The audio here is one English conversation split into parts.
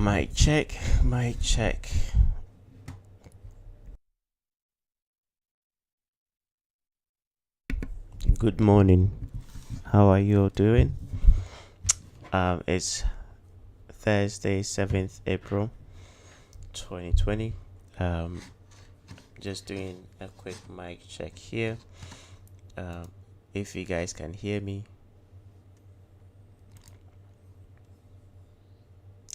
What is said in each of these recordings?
Mic check, mic check. Good morning. How are you all doing? It's Thursday, 7th April 2020. Just doing a quick mic check here. If you guys can hear me,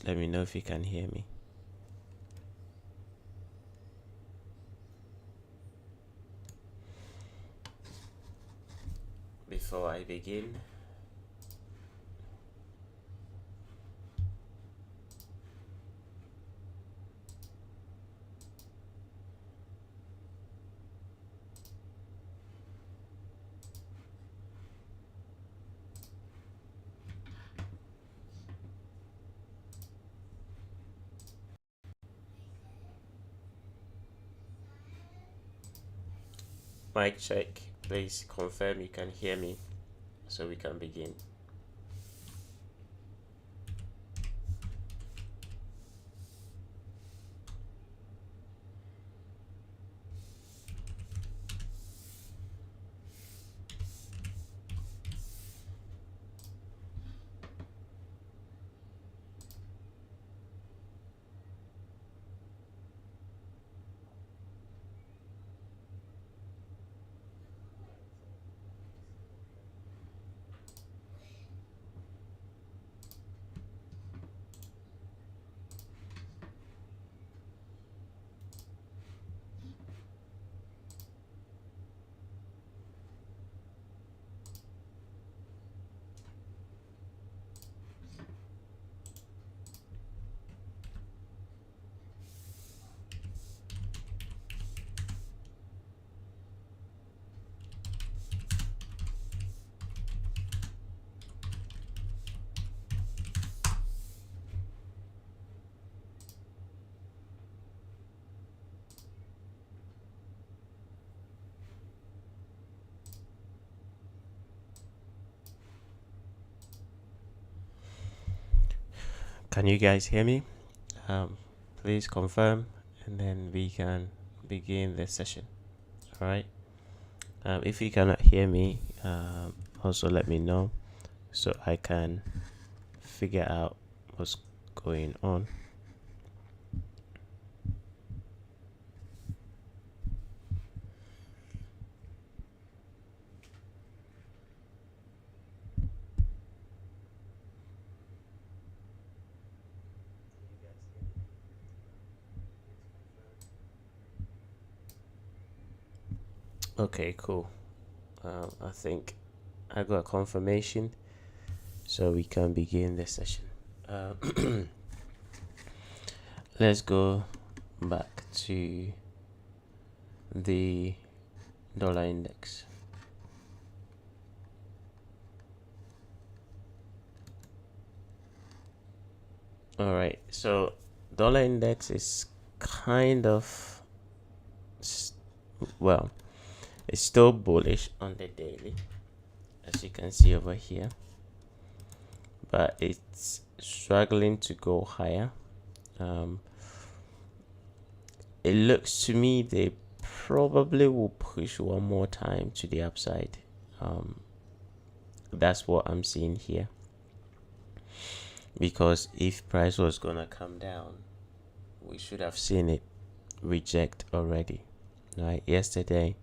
let me know if you can hear me. Before I begin, mic check. Please confirm you can hear me so we can begin. Can you guys hear me? Please confirm, and then we can begin the session. All right. If you cannot hear me, also let me know so I can figure out what's going on. Okay, cool. I think I got a confirmation, so we can begin the session. Let's go back to the dollar index. All right, so dollar index is kind of well, it's still bullish on the daily, as you can see over here, but it's struggling to go higher. It looks to me they probably will push one more time to the upside. That's what I'm seeing here, because if price was gonna come down, we should have seen it reject already, right? Yesterday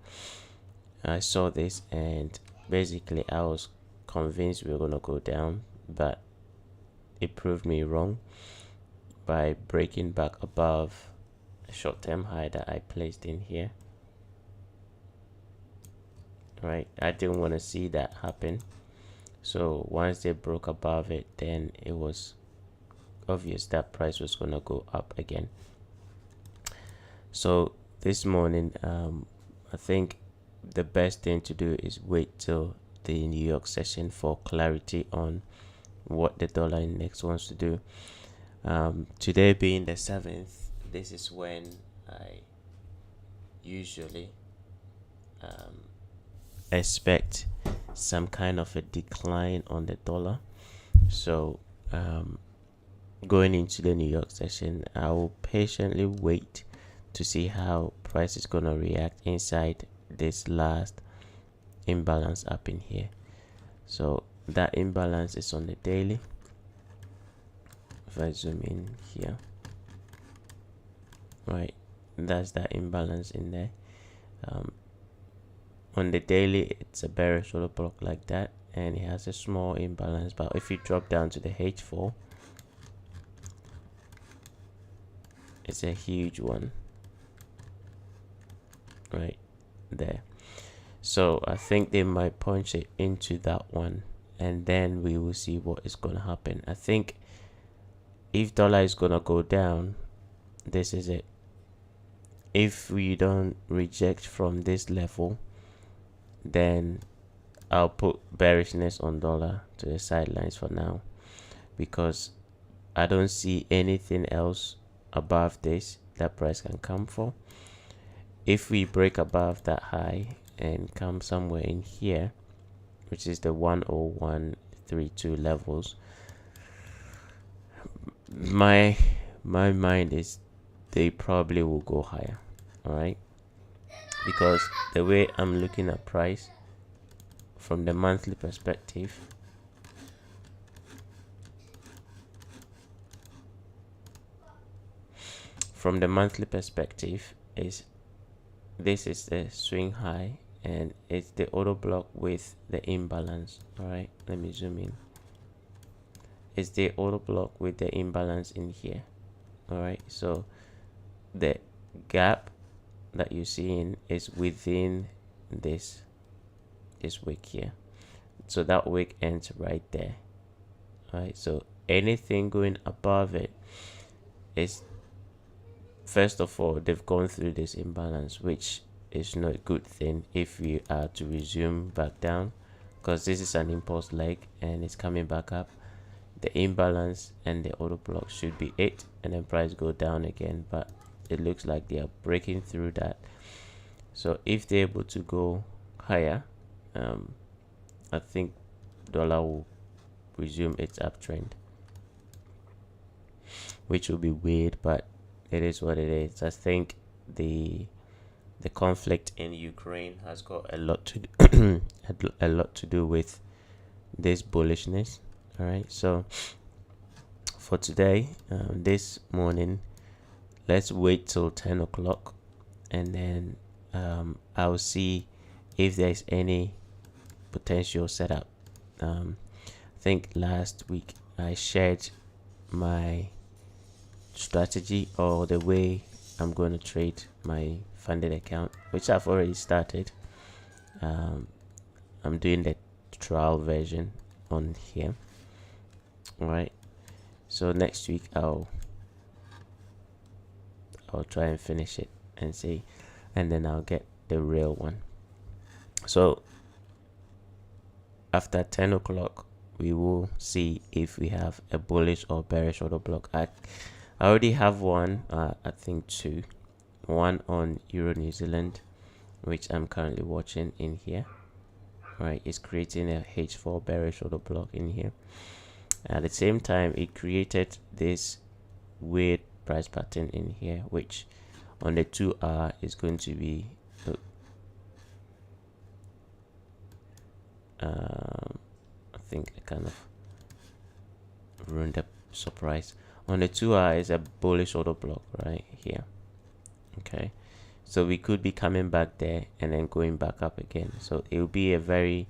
I saw this, and basically I was convinced we were gonna go down, but it proved me wrong by breaking back above a short-term high that I placed in here. Right, I didn't want to see that happen. So once they broke above it, then it was obvious that price was gonna go up again. So this morning, I think the best thing to do is wait till the New York session for clarity on what the dollar index wants to do. Today being the 7th, this is when I usually expect some kind of a decline on the dollar. So going into the New York session, I will patiently wait to see how price is gonna react inside this last imbalance up in here. So that imbalance is on the daily. If I zoom in here, right, that's that imbalance in there. On the daily, it's a bearish order block like that, and it has a small imbalance. But if you drop down to the H4, it's a huge one right there. So I think they might punch it into that one, and then we will see what is going to happen. I think if dollar is going to go down, this is it. If we don't reject from this level, then I'll put bearishness on dollar to the sidelines for now, because I don't see anything else above this that price can come for. If we break above that high and come somewhere in here, which is the 10132 levels, my mind is they probably will go higher. All right, because the way I'm looking at price from the monthly perspective, is this is the swing high, and it's the auto block with the imbalance. All right, let me zoom in. It's the auto block with the imbalance in here. All right, so the gap that you're seeing is within this wick here. So that wick ends right there. All right, so anything going above it is, first of all, they've gone through this imbalance, which is not a good thing if we are to resume back down, because this is an impulse leg and it's coming back up. The imbalance and the auto block should be it, and then price go down again, but it looks like they are breaking through that. So if they're able to go higher, I think dollar will resume its uptrend, which will be weird, but it is what it is. I think the conflict in Ukraine has got a lot to do a lot to do with this bullishness. All right, so for today, this morning, let's wait till 10 o'clock, and then I'll see if there's any potential setup. I think last week I shared my strategy, or the way I'm going to trade my funded account, which I've already started. I'm doing the trial version on here. All right, so next week I'll try and finish it and see, and then I'll get the real one. So after 10 o'clock we will see if we have a bullish or bearish order block. I already have one, I think two. One on Euro New Zealand, which I'm currently watching in here. Right, it's creating a H4 bearish order block in here. At the same time, it created this weird price pattern in here, which on the 2-hour is going to be I think I kind of ruined the surprise. On the 2-hour is a bullish order block right here. Okay, so we could be coming back there and then going back up again. So it will be a very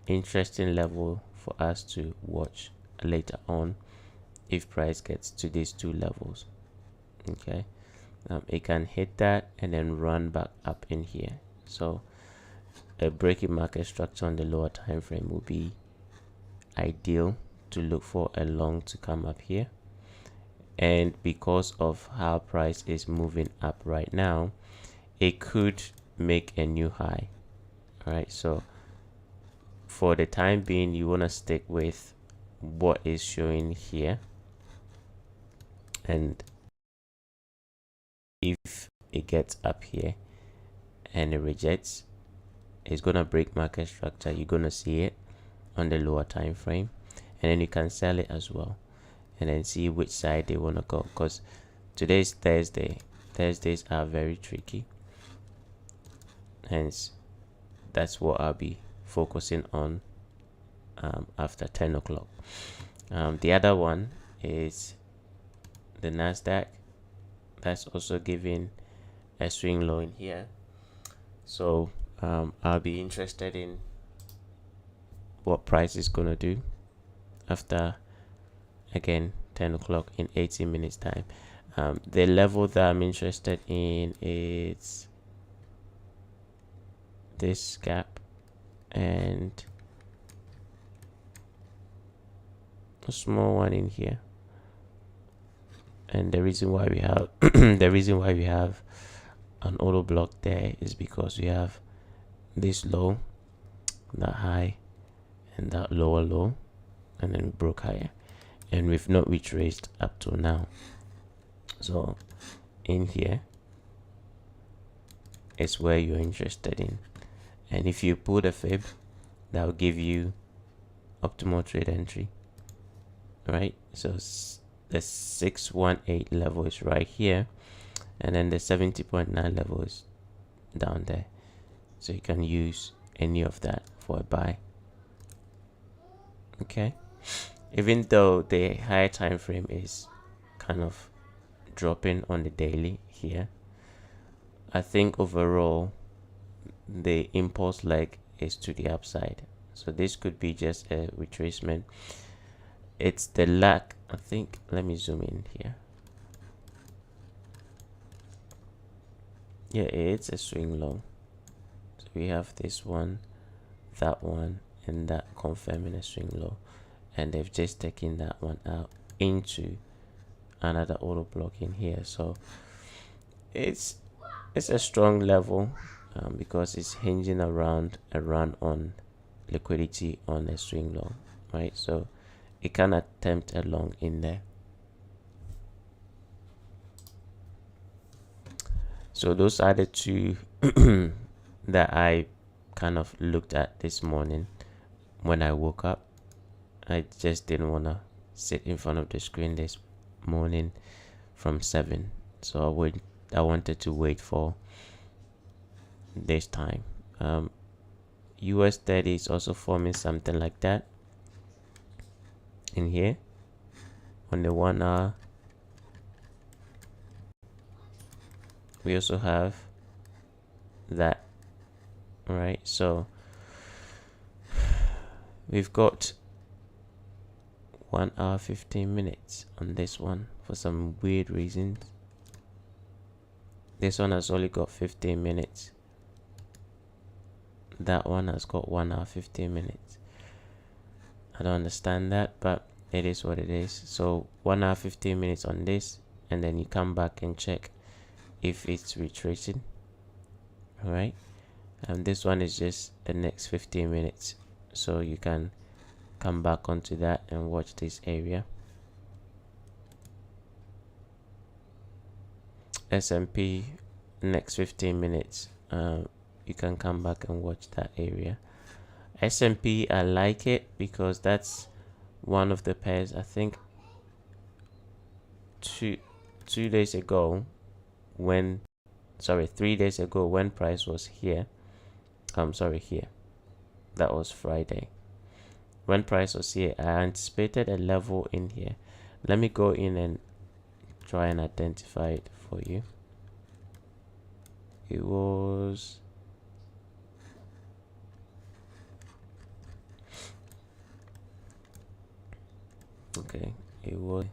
interesting level for us to watch later on if price gets to these two levels. Okay, it can hit that and then run back up in here. So a breaking market structure on the lower time frame will be ideal to look for a long to come up here. And because of how price is moving up right now, it could make a new high. All right, so for the time being, you want to stick with what is showing here, and if it gets up here and it rejects, it's gonna break market structure. You're gonna see it on the lower time frame, and then you can sell it as well. and then see which side they want to go, because today's Thursday. Thursdays are very tricky, hence that's what I'll be focusing on after 10 o'clock. The other one is the Nasdaq. That's also giving a swing low in here, so I'll be interested in what price is gonna do after, again, 10 o'clock in 18 minutes time. The level that I'm interested in is this gap and a small one in here. And the reason why we have the reason why we have an auto block there is because we have this low, that high, and that lower low, and then we broke higher, and we've not retraced up to now. So in here is where you're interested in, and if you put a fib, that will give you optimal trade entry, right? So the 618 level is right here, and then the 70.9 level is down there, so you can use any of that for a buy. Okay, even though the higher time frame is kind of dropping on the daily here, I think overall the impulse leg is to the upside, so this could be just a retracement. It's the lack, I think. Let me zoom in here. Yeah, it's a swing low, so we have this one, that one, and that confirming a swing low, and they've just taken that one out into another auto block in here. So it's a strong level because it's hinging around a run on liquidity on a swing low, right? So it can attempt a long in there. So those are the two that I kind of looked at this morning when I woke up. I just didn't want to sit in front of the screen this morning from 7, so I wanted to wait for this time. US 30 is also forming something like that in here on the 1 hour. We also have that, right? So we've got 1 hour 15 minutes on this one for some weird reasons. This one has only got 15 minutes. That one has got 1 hour 15 minutes. I don't understand that, but it is what it is. So 1 hour 15 minutes on this, and then you come back and check if it's retracing. All right, and this one is just the next 15 minutes, so you can come back onto that and watch this area. S&P next 15 minutes, you can come back and watch that area. S&P, I like it because that's one of the pairs. I think two days ago when 3 days ago when price was here, here, that was Friday. When price was here, I anticipated a level in here. Let me go in and try and identify it for you. It was okay. It was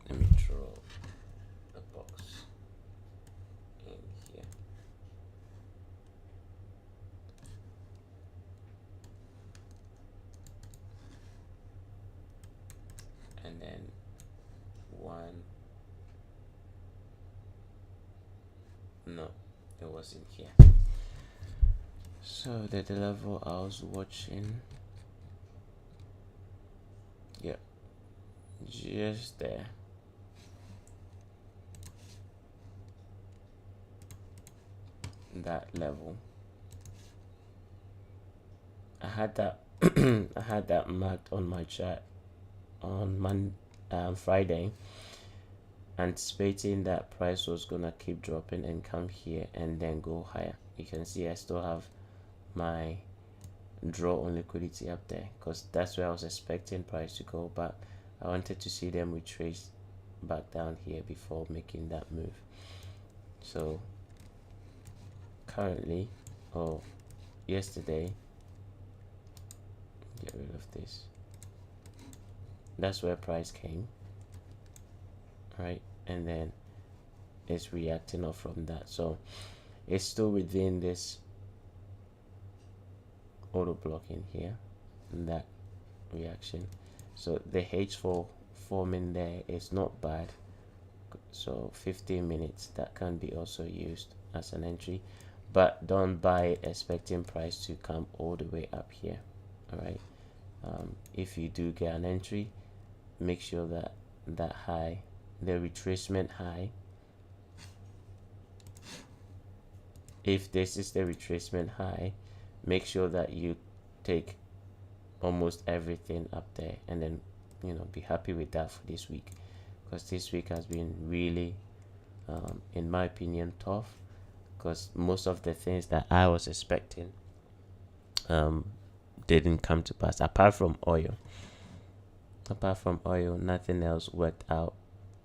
let me draw a box in here. And then one, no, it was in here. So the level I was watching, yeah, just there. That level, I had that I had that marked on my chart on Friday, anticipating that price was gonna keep dropping and come here and then go higher. You can see I still have my draw on liquidity up there because that's where I was expecting price to go, but I wanted to see them retrace back down here before making that move. So currently, yesterday, get rid of this, that's where price came, right? And then it's reacting off from that, so it's still within this auto block in here and that reaction. So the H4 forming there is not bad, so 15 minutes that can be also used as an entry, but don't buy it expecting price to come all the way up here. All right, if you do get an entry, make sure that that high, the retracement high, if this is the retracement high, make sure that you take almost everything up there, and then be happy with that for this week, because this week has been really in my opinion tough, because most of the things that I was expecting didn't come to pass. Apart from oil, nothing else worked out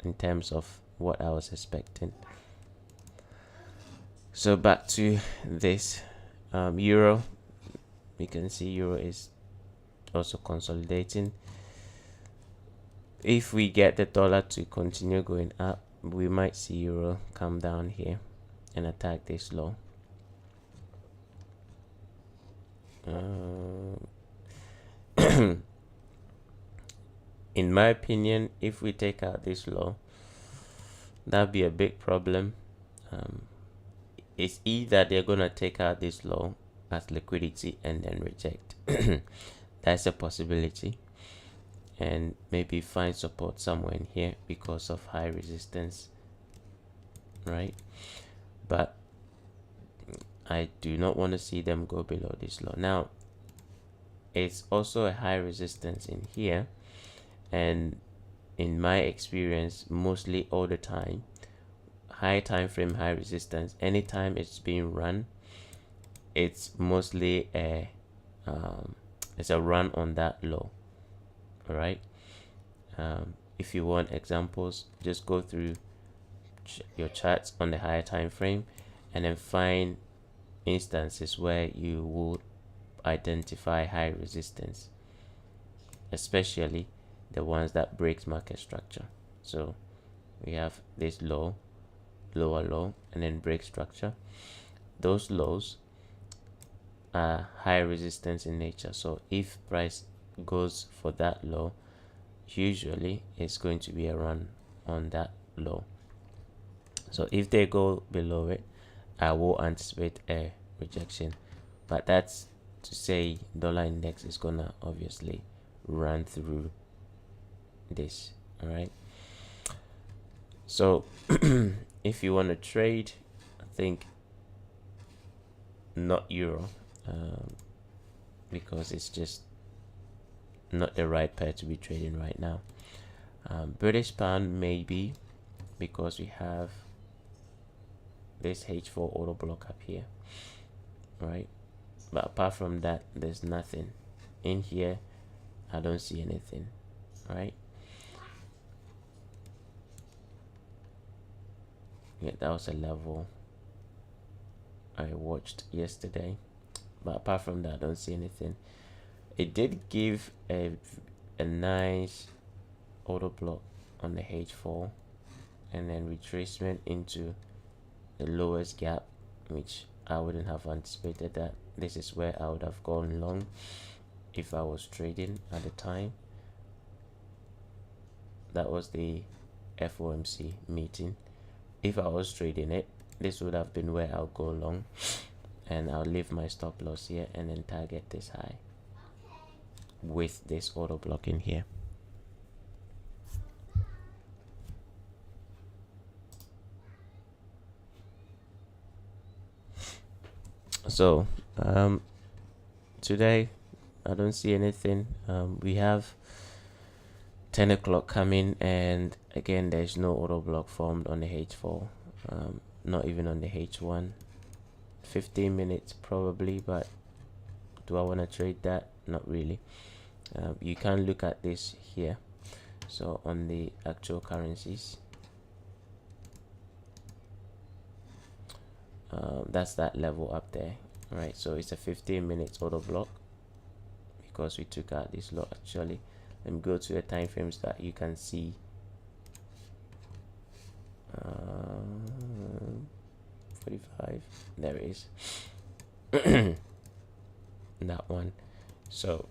in terms of what I was expecting. So back to this euro, you can see euro is also consolidating. If we get the dollar to continue going up, we might see euro come down here and attack this low. In my opinion, if we take out this low, that'd be a big problem. It's either they're gonna take out this low as liquidity and then reject. That's a possibility, and maybe find support somewhere in here because of high resistance, right? But I do not want to see them go below this low. Now it's also a high resistance in here, and in my experience, mostly all the time, high time frame, high resistance, anytime it's being run, it's mostly a run on that low. All right, if you want examples, just go through your charts on the higher time frame and then find instances where you would identify high resistance, especially the ones that breaks market structure. So we have this low, lower low, and then break structure. Those lows are high resistance in nature, so if price goes for that low, usually it's going to be a run on that low. So if they go below it, I will anticipate a rejection, but that's to say dollar index is gonna obviously run through this. All right, so if you want to trade, I think not euro, because it's just not the right pair to be trading right now. British pound maybe, because we have this H4 auto block up here, right? But apart from that, there's nothing in here. I don't see anything, right? Yeah, that was a level I watched yesterday, but apart from that, I don't see anything. It did give a nice auto block on the H4 and then retracement into the lowest gap, which I wouldn't have anticipated that. This is where I would have gone long if I was trading at the time. That was the FOMC meeting. If I was trading it, this would have been where I'll go long, and I'll leave my stop loss here and then target this high with this auto block in here. So today I don't see anything. We have 10 o'clock coming, and again there's no auto block formed on the H4, not even on the H1. 15 minutes probably, but do I want to trade that? Not really. You can look at this here. So on the actual currencies, that's that level up there, right? So it's a 15 minutes auto block because we took out this lot. Actually, let me go to the time frames that you can see. 45, there it is. That one. So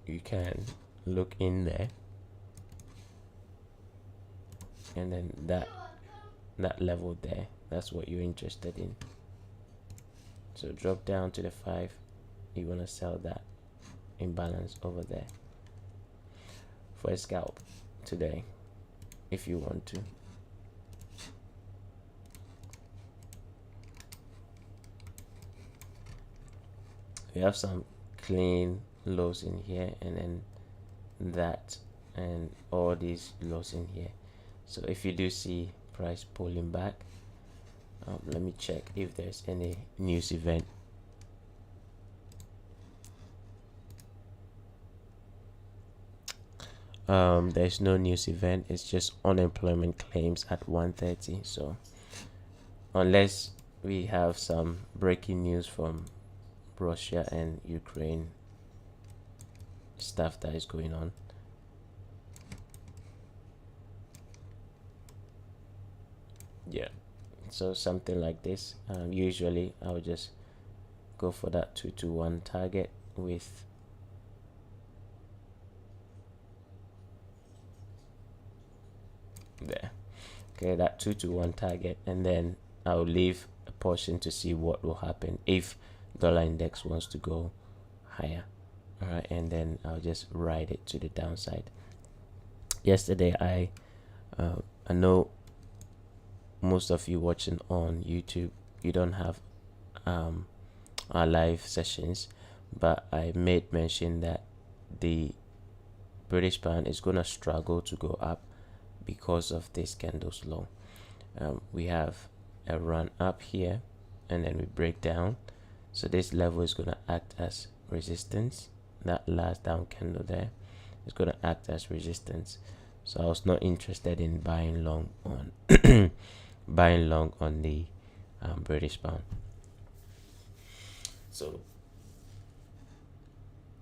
you can look in there, and then that level there, that's what you're interested in. So drop down to the 5, you want to sell that imbalance over there for a scalp today if you want to. We have some clean lows in here, and then that, and all these lows in here. So if you do see price pulling back, let me check if there's any news event. There's no news event. It's just unemployment claims at 1:30. So unless we have some breaking news from Russia and Ukraine stuff that is going on, yeah, so something like this, usually I would just go for that 2-1 target with there. Okay, that 2-1 target, and then I'll leave a portion to see what will happen if dollar index wants to go higher. All right, and then I'll just ride it to the downside. Yesterday I know most of you watching on YouTube, you don't have our live sessions, but I made mention that the British pound is gonna struggle to go up because of this candle's low. We have a run up here, and then we break down. So this level is gonna act as resistance. That last down candle there is gonna act as resistance. So I was not interested in buying long on buying long on the British pound. So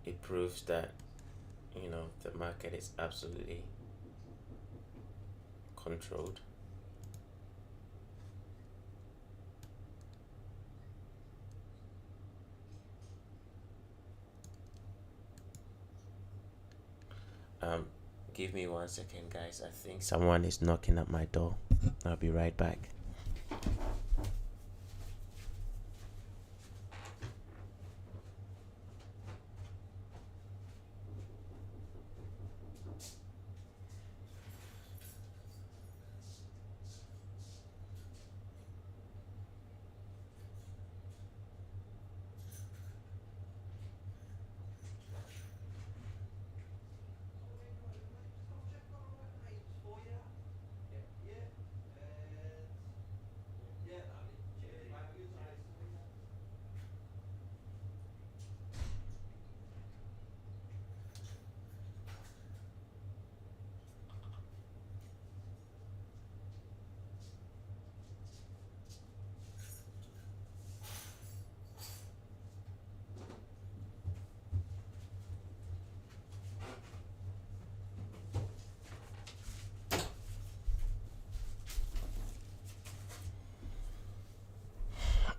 it proves that, you know, the market is absolutely controlled. Give me 1 second, guys. I think someone is knocking at my door. I'll be right back.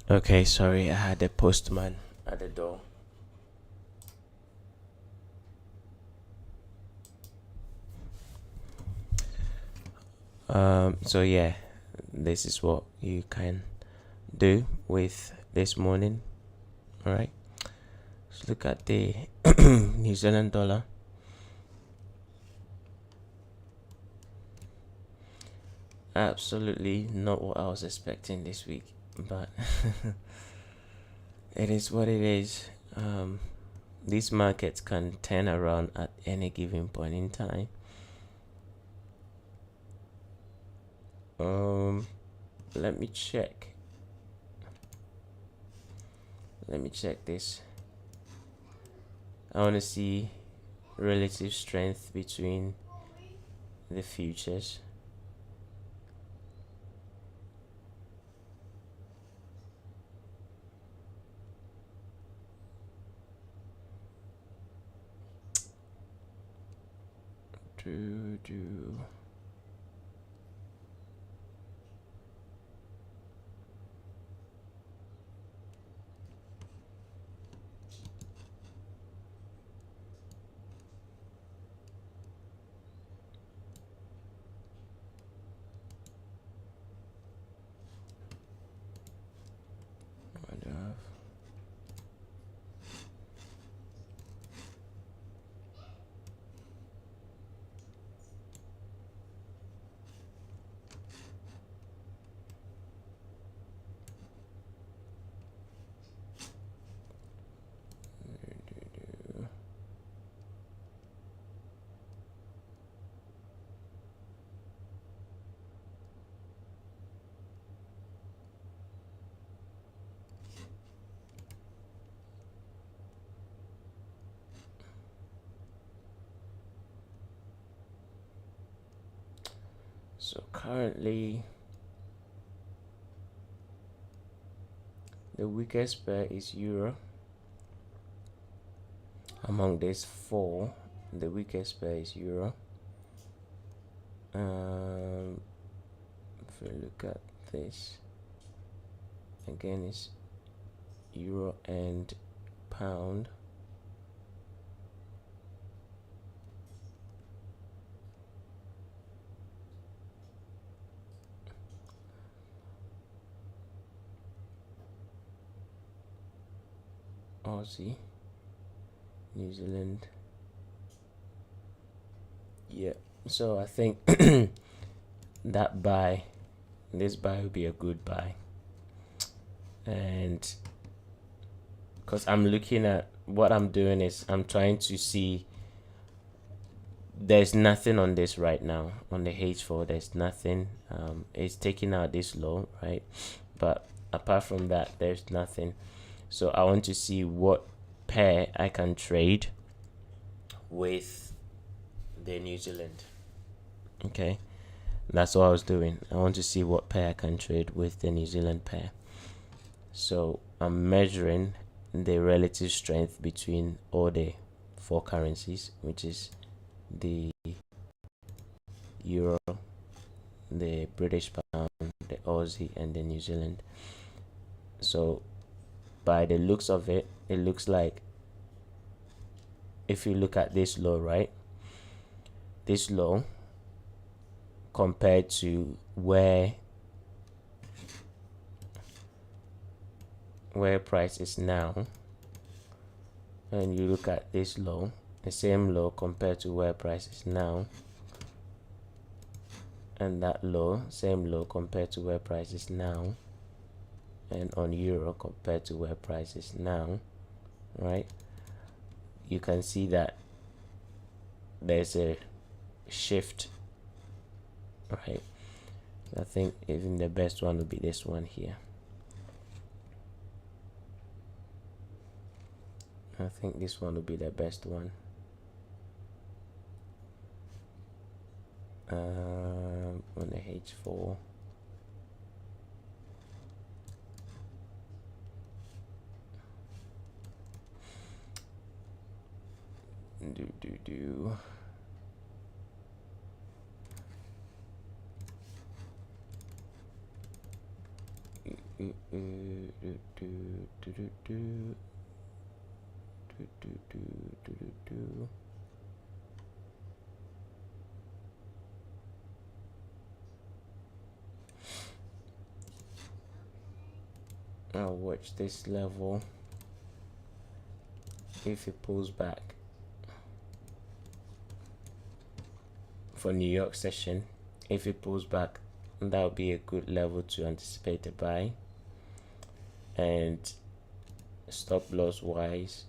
Okay, sorry, I had a postman at the door. So yeah, this is what you can do with this morning. All right, let's look at the New Zealand dollar. Absolutely not what I was expecting this week, but it is what it is. these markets can turn around at any given point in time. Let me check this. I want to see relative strength between the futures. So currently the weakest pair is euro. Among these four, the weakest pair is euro. If we look at this again, it's euro and pound. Aussie, New Zealand. Yeah, so I think this buy will be a good buy. And because I'm looking at what I'm doing is I'm trying to see, there's nothing on this right now on the H4. There's nothing. It's taking out this low, right? But apart from that, there's nothing. So I want to see what pair I can trade with the New Zealand. Okay, that's what I was doing. I want to see what pair I can trade with the New Zealand pair. So I'm measuring the relative strength between all the four currencies, which is the euro, the British pound, the Aussie, and the New Zealand. So by the looks of it, it looks like, if you look at this low, right, this low compared to where price is now, and you look at this low, the same low compared to where price is now, and that low, same low compared to where price is now, and on euro compared to where price is now, right, you can see that there's a shift, right? I think even the best one would be this one here. I think this one would be the best one. On the H4. Do. I'll watch this level. If it pulls back for New York session, if it pulls back, that would be a good level to anticipate a buy. And stop loss wise,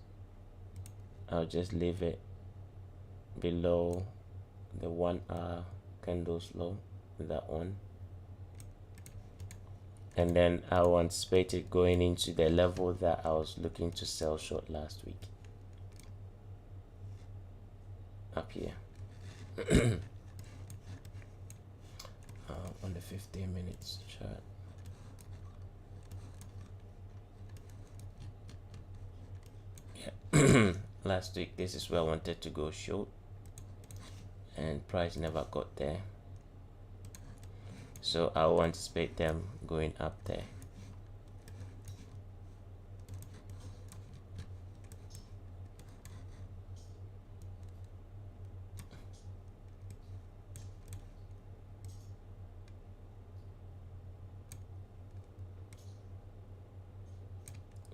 I'll just leave it below the 1 hour candles low, that one, and then I will anticipate it going into the level that I was looking to sell short last week, up here. On the 15 minutes chart. Yeah. Last week this is where I wanted to go short, and price never got there, so I will anticipate them going up there.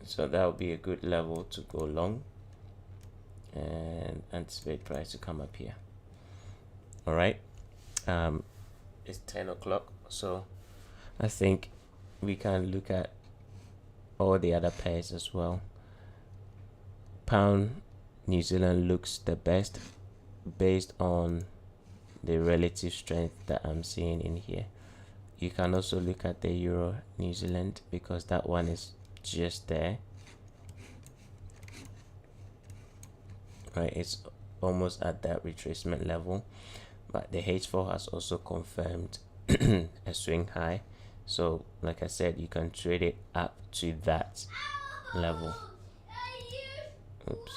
So that would be a good level to go long and anticipate price to come up here. All right, it's 10 o'clock, so I think we can look at all the other pairs as well. Pound New Zealand looks the best based on the relative strength that I'm seeing in here. You can also look at the Euro New Zealand because that one is just there, right? It's almost at that retracement level, but the H4 has also confirmed a swing high, so like I said, you can trade it up to that level. Oops.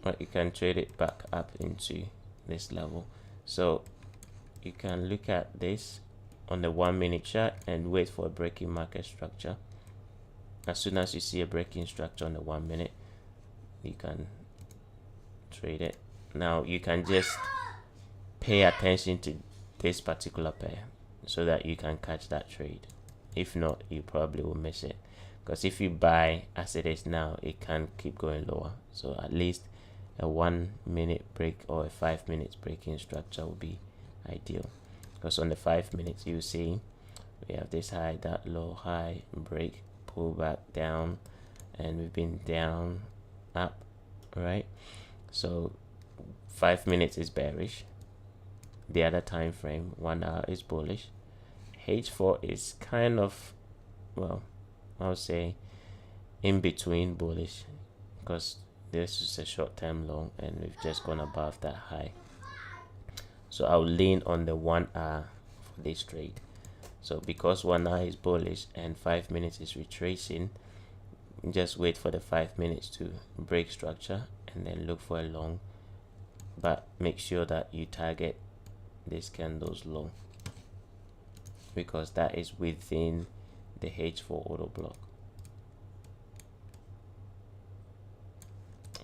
Right, you can trade it back up into this level, so you can look at this on the 1 minute chart and wait for a breaking market structure. As soon as you see a breaking structure on the 1 minute, you can trade it. Now you can just pay attention to this particular pair so that you can catch that trade. If not, you probably will miss it, because if you buy as it is now, it can keep going lower. So at least a 1 minute break or a 5 minutes breaking structure will be ideal, because on the 5 minutes you see we have this high, that low, high, break, pull back down, and we've been down, up, right? So 5 minutes is bearish, the other time frame 1 hour is bullish. H4 is kind of, well, I would say in between bullish, because this is a short-term low and we've just gone above that high. So I'll lean on the 1 hour for this trade. So because 1 hour is bullish and 5 minutes is retracing, just wait for the 5 minutes to break structure and then look for a long, but make sure that you target this candle's low, because that is within the H4 auto block.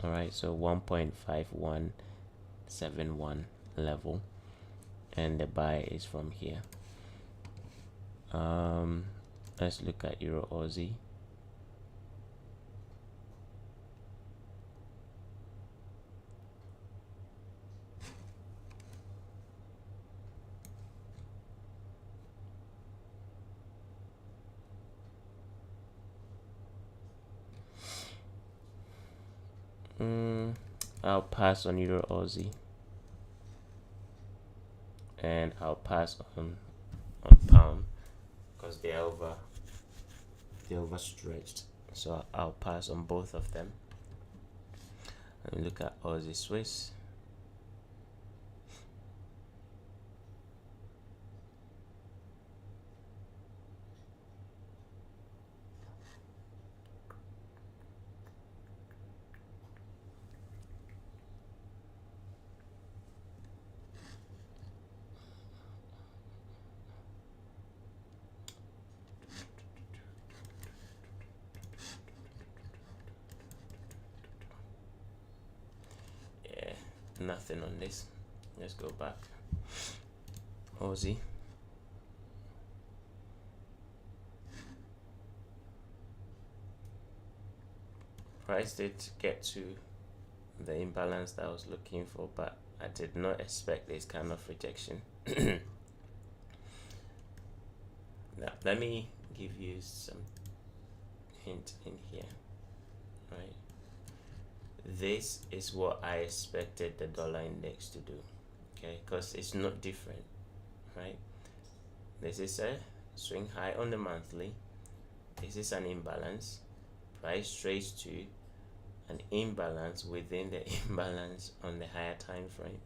All right, so 1.5171 level, and the buy is from here. Let's look at Euro Aussie. I'll pass on Euro Aussie, and I'll pass on pound because they're overstretched. So I'll pass on both of them. Let me look at Aussie Swiss. Nothing on this. Let's go back. Aussie. Price did get to the imbalance that I was looking for, but I did not expect this kind of rejection. Now let me give you some hint in here. right? This is what I expected the dollar index to do, okay, because it's not different, right? This is a swing high on the monthly. This is an imbalance. Price trades to an imbalance within the imbalance on the higher time frame.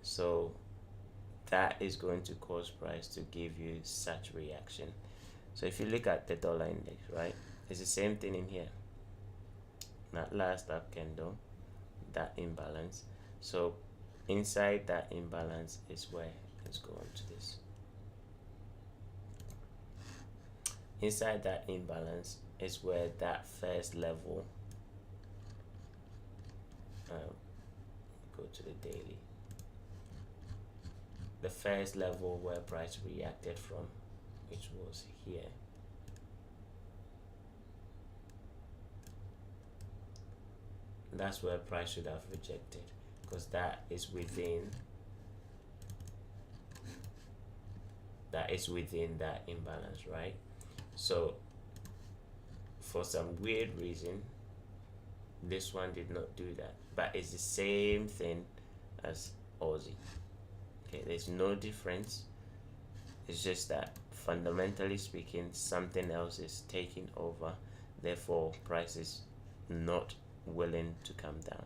So that is going to cause price to give you such reaction. So if you look at the dollar index, right, it's the same thing in here. That last up candle, that imbalance. So inside that imbalance is where, let's go on to this. Inside that imbalance is where that first level, go to the daily, the first level where price reacted from, which was here. That's where price should have rejected, because that is within that imbalance, right? So for some weird reason, this one did not do that, but it's the same thing as Aussie. Okay, there's no difference. It's just that fundamentally speaking, something else is taking over, therefore price is not willing to come down.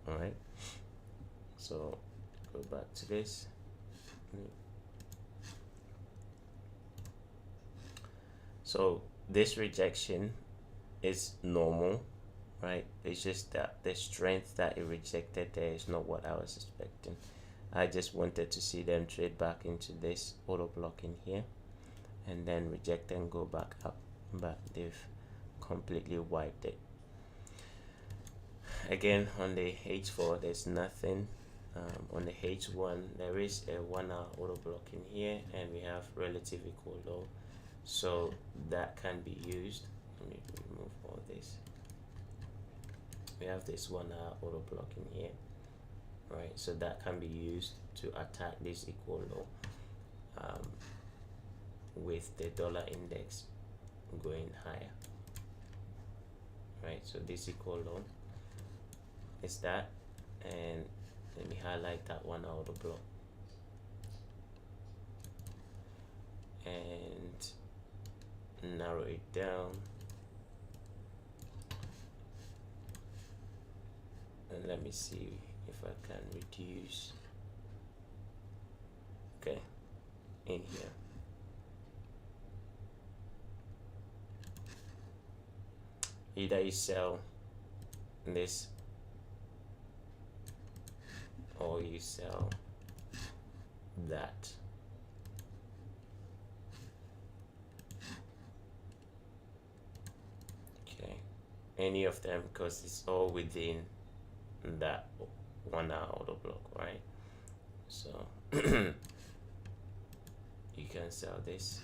All right, so go back to this. So this rejection is normal, right? It's just that the strength that it rejected there is not what I was expecting. I just wanted to see them trade back into this auto block in here and then reject and go back up, but they've completely wiped it. Again, on the H4 there's nothing. On the H1 there is a 1 hour auto block in here, and we have relative equal low, so that can be used. Let me remove all this. We have this 1 hour auto block in here, right? So that can be used to attack this equal low, with the dollar index going higher, right? So this equal low is that, and let me highlight that 1 hour auto block and narrow it down, and let me see if I can reduce, okay, in here. Either you sell this or you sell that. Okay, any of them, because it's all within that 1 hour auto block, right? So you can sell this.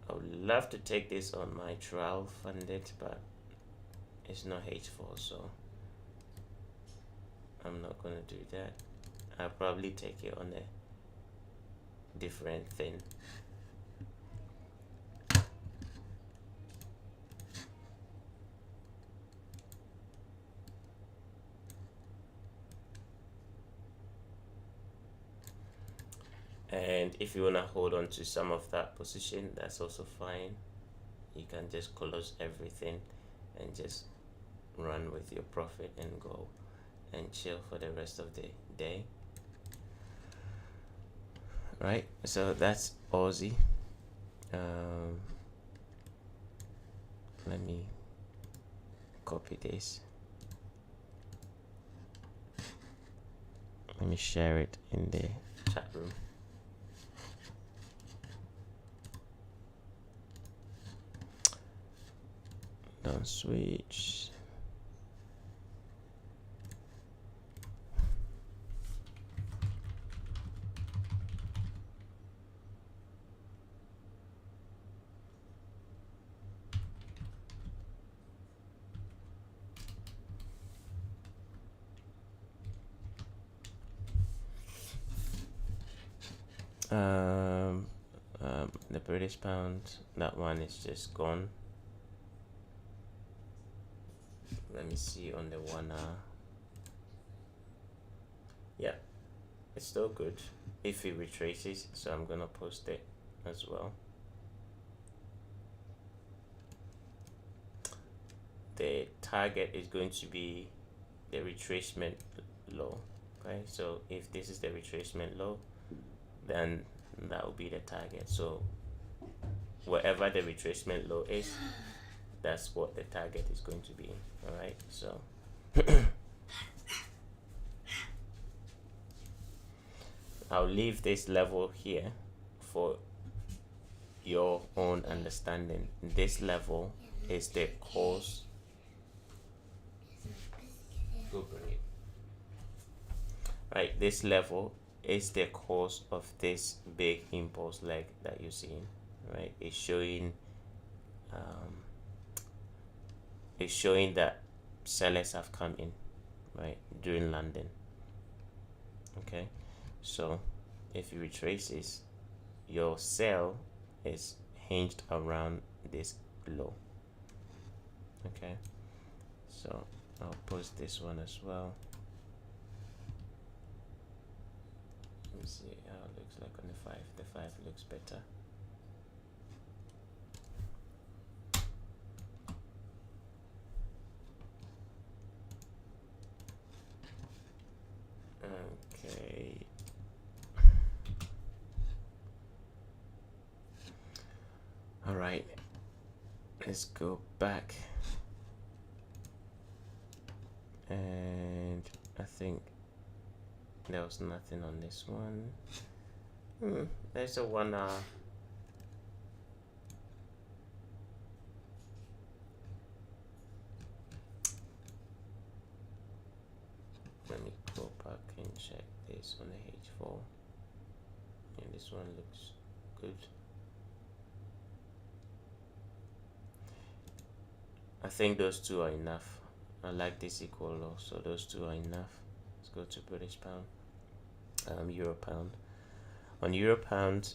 I would love to take this on my trial funded, but it's not H4, so I'm not gonna do that. I'll probably take it on a different thing. And if you wanna hold on to some of that position, that's also fine. You can just close everything and just run with your profit and go and chill for the rest of the day. Right, so that's Aussie. Let me copy this. Let me share it in the chat room. Don't switch. The British pound, that one is just gone. me see on the 1 hour. Yeah, it's still good if it retraces, so I'm gonna post it as well. The target is going to be the retracement low. Okay, so if this is the retracement low, then that will be the target. So wherever the retracement low is, that's what the target is going to be. All right, so I'll leave this level here for your own understanding. This level is the cause. Go bring it. Right, this level is the cause of this big impulse leg that you're seeing. Right, it's showing that sellers have come in, right, during landing. Okay, so if you retrace this, your sell is hinged around this low. Okay, so I'll post this one as well. Let me see how it looks like on the 5. The 5 looks better. Okay. All right. Let's go back. And I think there was nothing on this one. There's a 1 hour. Let me go back and check this on the H4. And this one looks good. I think those two are enough. I like this equal low, so those two are enough. Let's go to British pound, Euro pound. On Euro pound,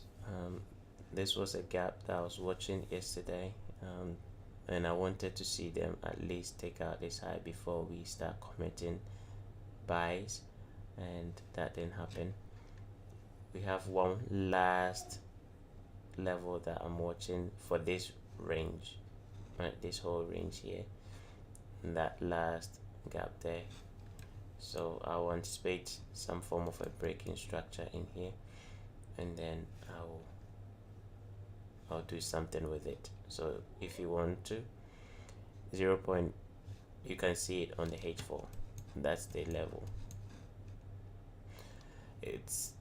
this was a gap that I was watching yesterday, and I wanted to see them at least take out this high before we start committing buys, and that didn't happen. We have one last level that I'm watching for this range, right? This whole range here, and that last gap there. So I will anticipate some form of a breaking structure in here, and then I'll do something with it. So if you want to, you can see it on the H4. That's the level. It's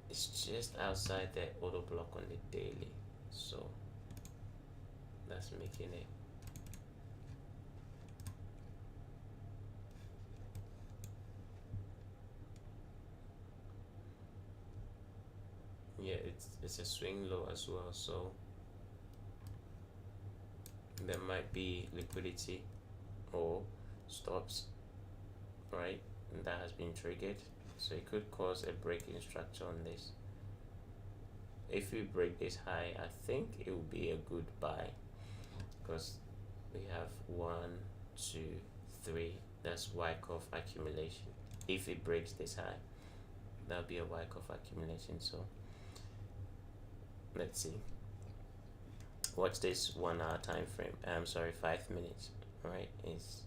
just outside the auto block on the daily, so that's making it. Yeah, it's a swing low as well, so there might be liquidity or stops, right, that has been triggered, so it could cause a breaking structure on this. If we break this high, I think it will be a good buy, because we have 1, 2, 3. That's Wyckoff accumulation. If it breaks this high, that'll be a Wyckoff accumulation. So let's see. Watch this 1 hour time frame. I'm sorry, 5 minutes. All right, it's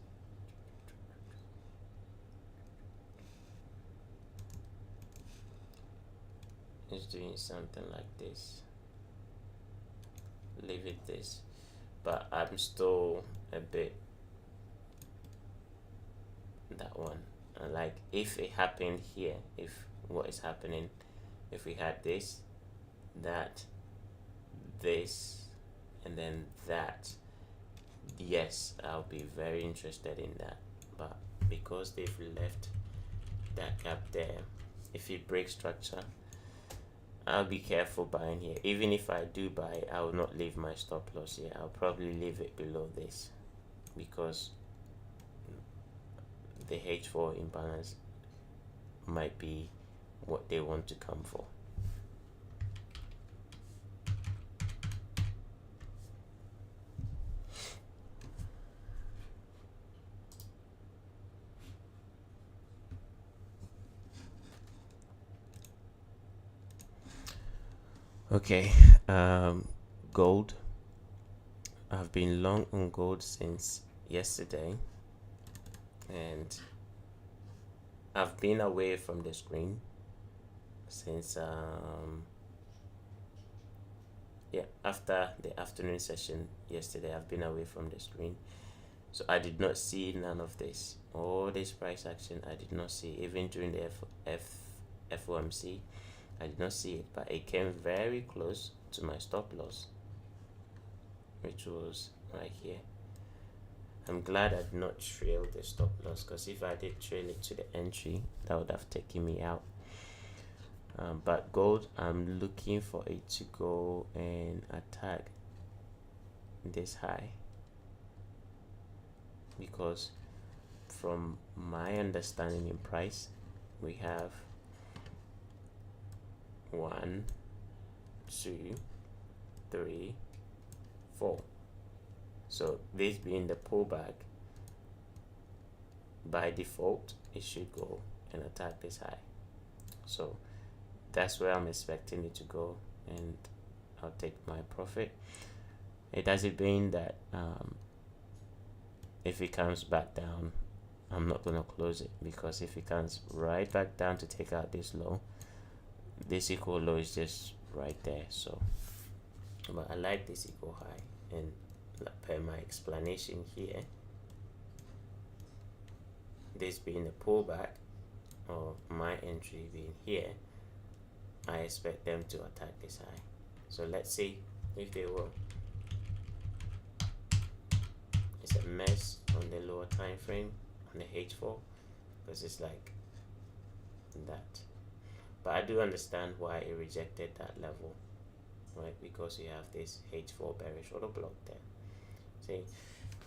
doing something like this. Leave it this, but I'm still a bit that one. Like if it happened here, if what is happening, if we had this, that, this, and then that, yes, I'll be very interested in that. But because they've left that gap there, if it breaks structure, I'll be careful buying here. Even if I do buy, I will not leave my stop loss here. I'll probably leave it below this, because the H4 imbalance might be what they want to come for. Okay, gold. I've been long on gold since yesterday, and I've been away from the screen since yeah, after the afternoon session yesterday. I've been away from the screen, so I did not see none of this. All this price action I did not see, even during the FOMC. I did not see it, but it came very close to my stop loss, which was right here. I'm glad I did not trail the stop loss, because if I did trail it to the entry, that would have taken me out. But gold, I'm looking for it to go and attack this high, because from my understanding in price, we have 1, 2, 3, 4. So this being the pullback, by default it should go and attack this high. So that's where I'm expecting it to go, and I'll take my profit. It doesn't mean that if it comes back down, I'm not gonna close it, because if it comes right back down to take out this low, this equal low is just right there. So, but I like this equal high, and per my explanation here, this being the pullback, or my entry being here, I expect them to attack this high. So let's see if they will. It's a mess on the lower time frame on the H4, because it's like that. But I do understand why it rejected that level, right? Because you have this H4 bearish order block there. See,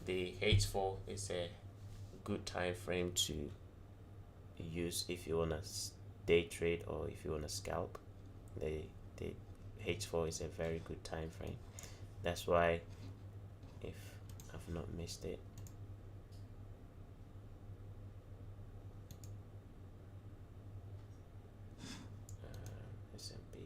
the H4 is a good time frame to use if you want to day trade or if you want to scalp. The H4 is a very good time frame. That's why, if I've not missed it, S&P.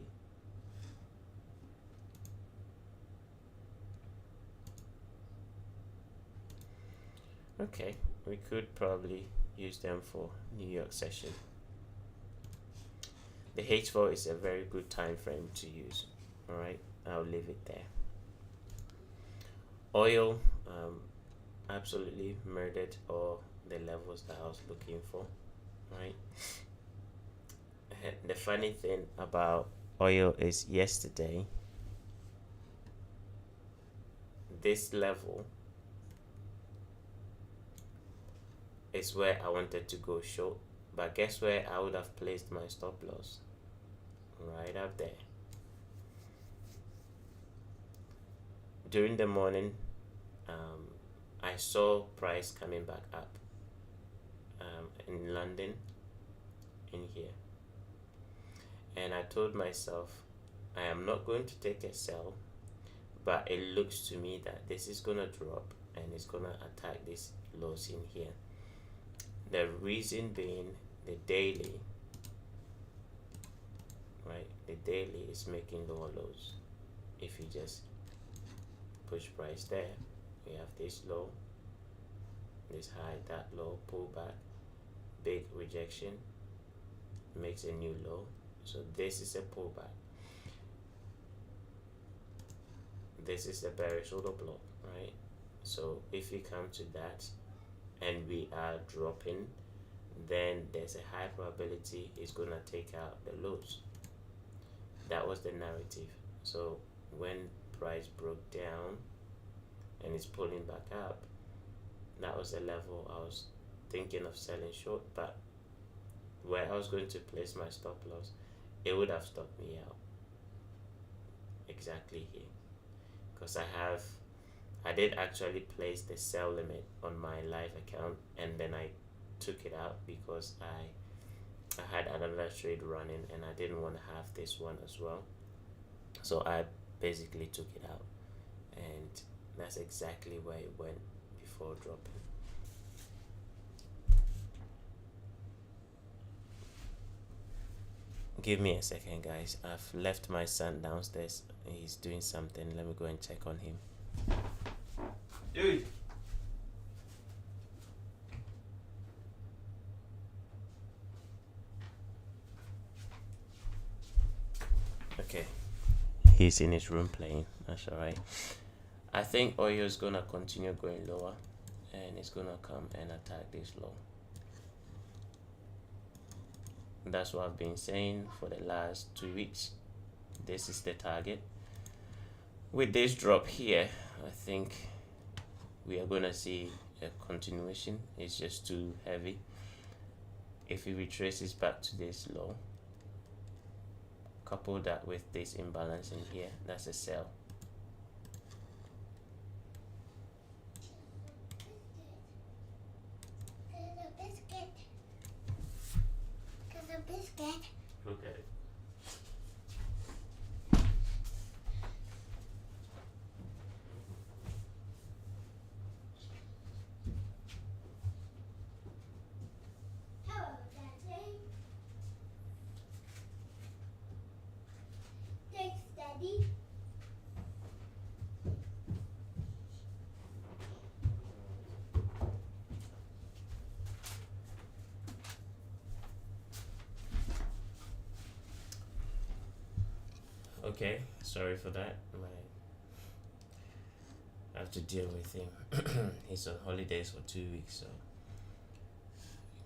Okay, we could probably use them for New York session. The H4 is a very good time frame to use. All right, I'll leave it there. Oil, absolutely murdered all the levels that I was looking for, right? The funny thing about oil is yesterday, this level is where I wanted to go short, but guess where I would have placed my stop loss? Right up there. During the morning, I saw price coming back up in London, in here, and I told myself I am not going to take a sell, but it looks to me that this is gonna drop and it's gonna attack this lows in here. The reason being the daily, right? The daily is making lower lows. If you just push price there, we have this low, this high, that low, pullback, big rejection, makes a new low. So this is a pullback. This is a bearish order block, right? So if we come to that and we are dropping, then there's a high probability it's gonna take out the lows. That was the narrative. So when price broke down and it's pulling back up, that was the level I was thinking of selling short, but where I was going to place my stop loss, it would have stopped me out exactly here, because I did actually place the sell limit on my live account, and then I took it out because I had another trade running and I didn't want to have this one as well. So I basically took it out, and that's exactly where it went before dropping. Give me a second, guys. I've left my son downstairs. He's doing something. Let me go and check on him. Dude. Okay. He's in his room playing. That's alright. I think oil is gonna continue going lower, and it's gonna come and attack this low. That's what I've been saying for the last 2 weeks. This is the target. With this drop here, I think we are gonna see a continuation. It's just too heavy. If it retraces back to this low, couple that with this imbalance in here, that's a sell. Look at it. Hello, Daddy. Thanks, Daddy. Okay, sorry for that. I have to deal with him. He's on holidays for 2 weeks, so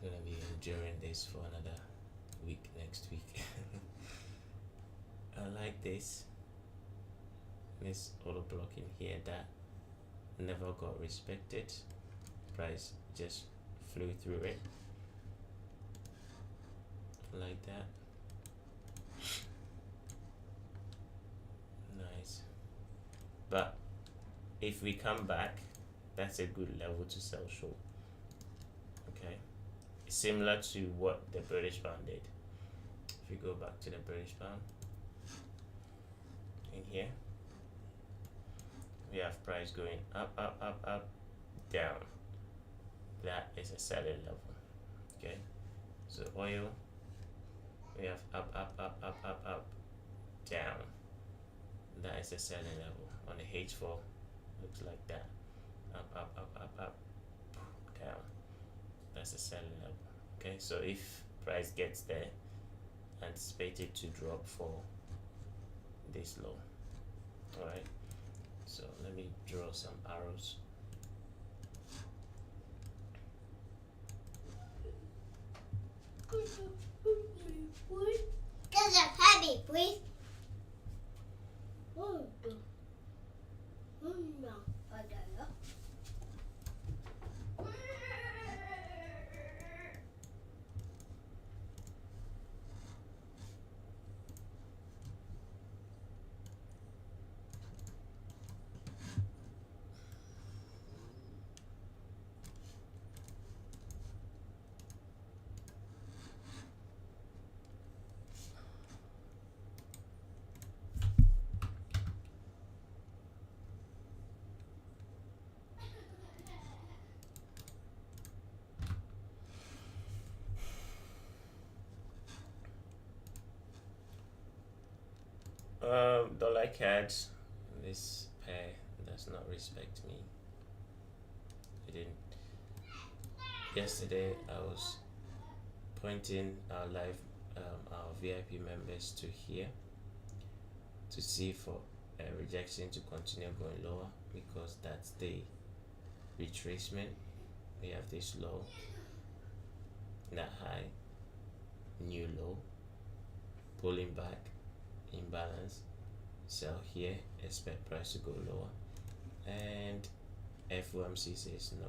we're gonna be enduring this for another week next week. I like this auto blocking here that never got respected. Price just flew through it like that. Nice. But if we come back, that's a good level to sell short. Okay, similar to what the British pound did. If we go back to the British pound, in here we have price going up, up, up, up, down. That is a selling level. Okay, so oil, we have up, up, up, up, up, up, down. That is a selling level. On the H4, looks like that. Up, up, up, up, up, down. That's a selling level. Okay, so if price gets there, anticipate it to drop for this low. Alright, so let me draw some arrows. There's a heavy, please. No, I don't know. Dollar CAD, this pair does not respect me. It didn't. Yesterday I was pointing our live our VIP members to here to see for a rejection to continue going lower, because that's the retracement. We have this low, that high, new low, pulling back, imbalance, sell here, expect price to go lower, and FOMC says no,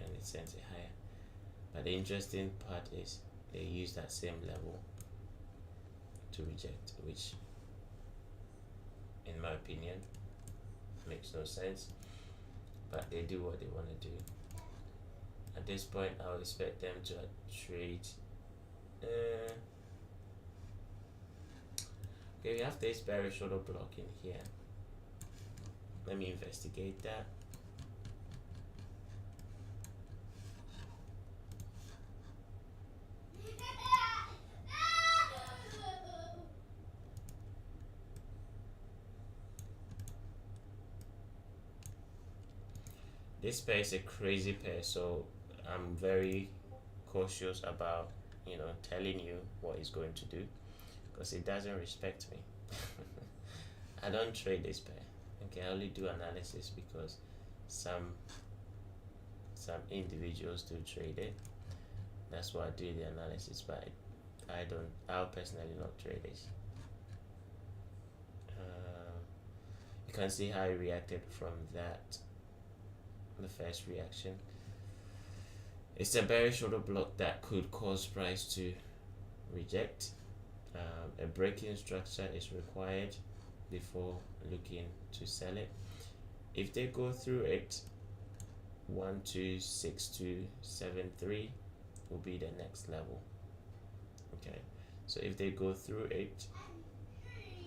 and it sends it higher. But the interesting part is they use that same level to reject, which in my opinion makes no sense, but they do what they want to do. At this point I would expect them to trade okay, we have this bearish order block in here. Let me investigate that. this pair is a crazy pair, so I'm very cautious about telling you what it's going to do, because it doesn't respect me. I don't trade this pair. Okay, I only do analysis because some individuals do trade it. That's why I do the analysis, but I'll personally not trade this. You can see how it reacted from that, the first reaction. It's a bearish order block that could cause price to reject. A breaking structure is required before looking to sell it. If they go through it, 126273 will be the next level. Okay, so if they go through it,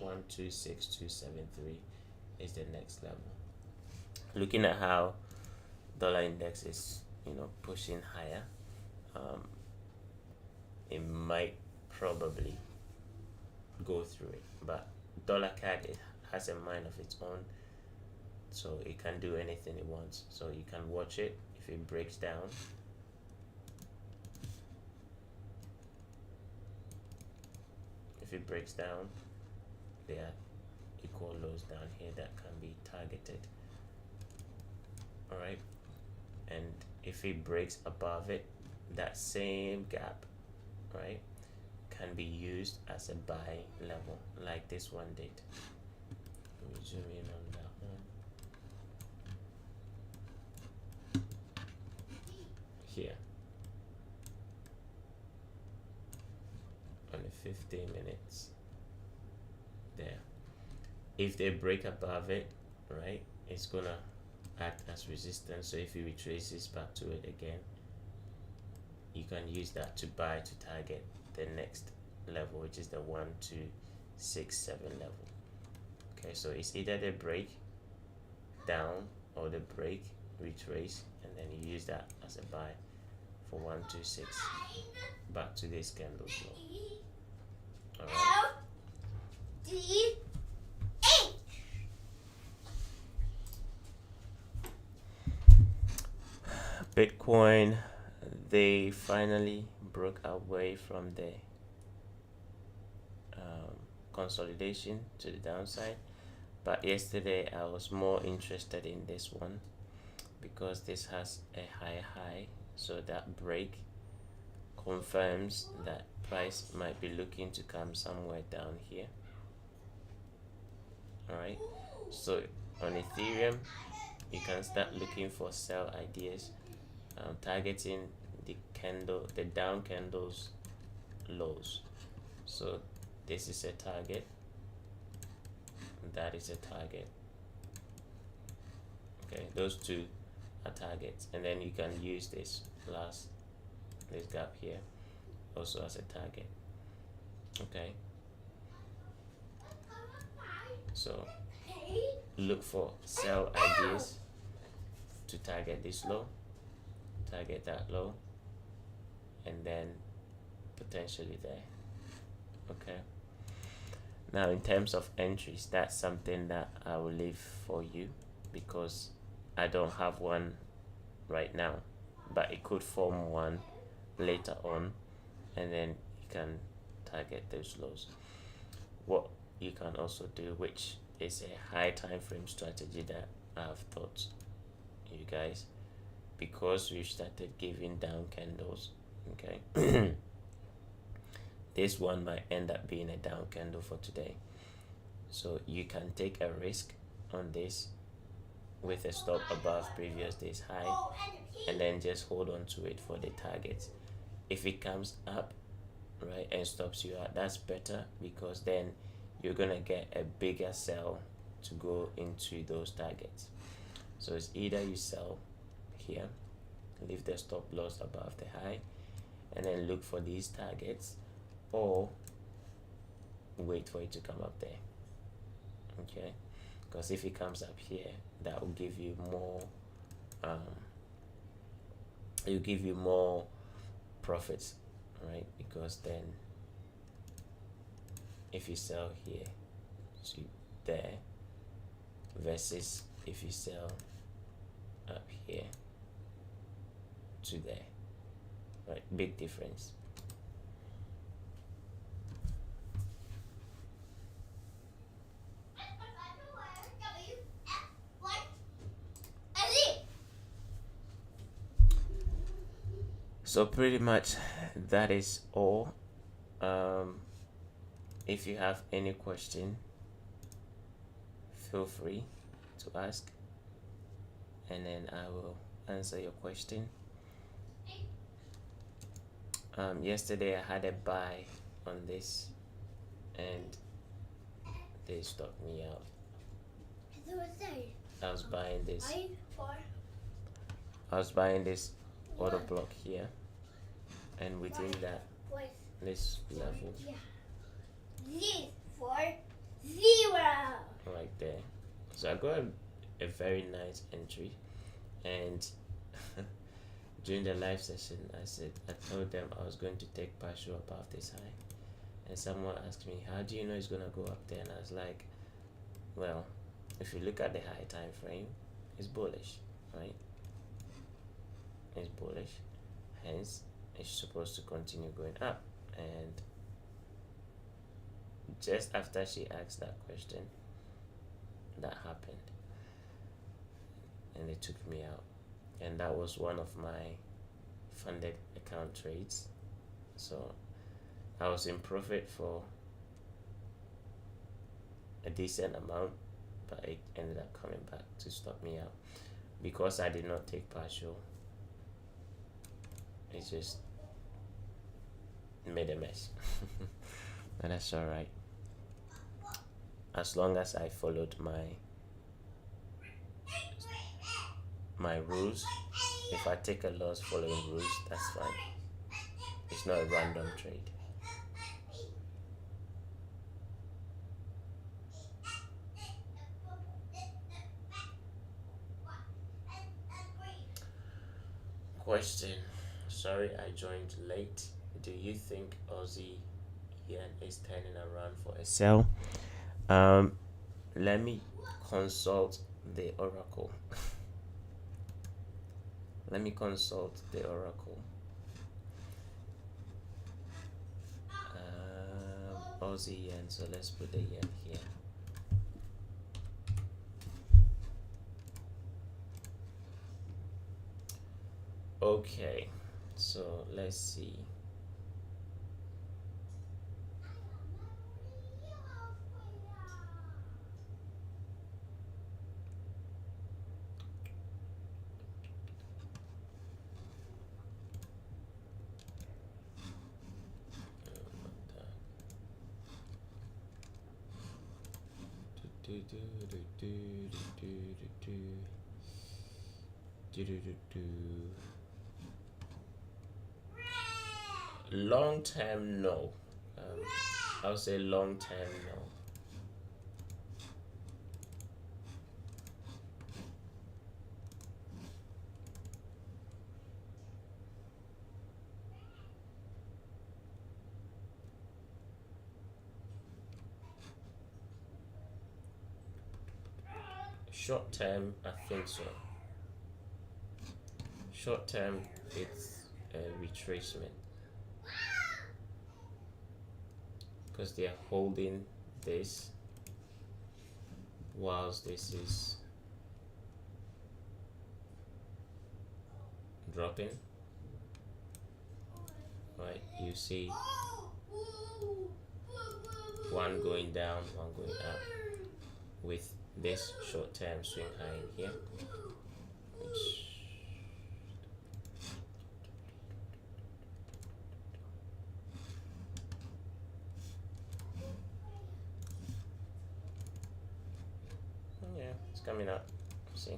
126273 is the next level. Looking at how dollar index is pushing higher, it might probably go through it, but dollar CAD, it has a mind of its own, so it can do anything it wants. So you can watch it. If it breaks down, there are equal lows down here that can be targeted. All right, and if it breaks above it, that same gap, right, can be used as a buy level, like this one did. Let me zoom in on that one here on the 15 minutes there. If they break above it, right, it's gonna act as resistance. So if it retraces back to it again, you can use that to buy to target the next level, which is the 1267 level. Okay, so it's either the break down or the break retrace, and then you use that as a buy for 126 back to this candle's low. All right. Bitcoin, they finally broke away from the consolidation to the downside, but yesterday I was more interested in this one because this has a high, so that break confirms that price might be looking to come somewhere down here. All right, so on Ethereum you can start looking for sell ideas, targeting the down candles lows. So this is a target, that is a target. Okay, those two are targets, and then you can use this gap here also as a target. Okay, so look for sell ideas to target this low, target that low, and then potentially there. Okay, now in terms of entries, that's something that I will leave for you because I don't have one right now, but it could form one later on, and then you can target those lows. What you can also do, which is a high time frame strategy that I've taught you guys, because we've started giving down candles. Okay, this one might end up being a down candle for today, so you can take a risk on this with a stop above previous day's high, and then just hold on to it for the targets. If it comes up, right, and stops you out, that's better, because then you're gonna get a bigger sell to go into those targets. So it's either you sell here, leave the stop loss above the high, and then look for these targets, or wait for it to come up there. Okay, because if it comes up here, that will give you more profits, right? Because then if you sell here to there versus if you sell up here to there, right? Big difference. So pretty much that is all. If you have any question, feel free to ask, and then I will answer your question. Yesterday I had a buy on this, and they stopped me out. I was buying this. I was buying this auto block here, and within that, this level Z for 0. right there. So I got a very nice entry, and during the live session, I told them I was going to take partial above this high, and someone asked me, "How do you know it's gonna go up there?" And I was like, "Well, if you look at the high time frame, it's bullish, right? It's bullish, hence it's supposed to continue going up." And just after she asked that question, that happened, and they took me out, and that was one of my funded account trades. So I was in profit for a decent amount, but it ended up coming back to stop me out because I did not take partial. It just made a mess. And that's all right, as long as I followed my rules. If I take a loss following rules, that's fine. It's not a random trade. Question. Sorry I joined late. Do you think Aussie yen is turning around for a sell? Let me consult the oracle. Let me consult the oracle. Aussie yen, so let's put the yen here. Okay, so let's see. Long term, no. I'll say long term, no. Short term, I think so. Short term, it's a retracement because they are holding this whilst this is dropping, right? You see one going down, one going up, with this short-term swing high in here, which yeah, it's coming up, see.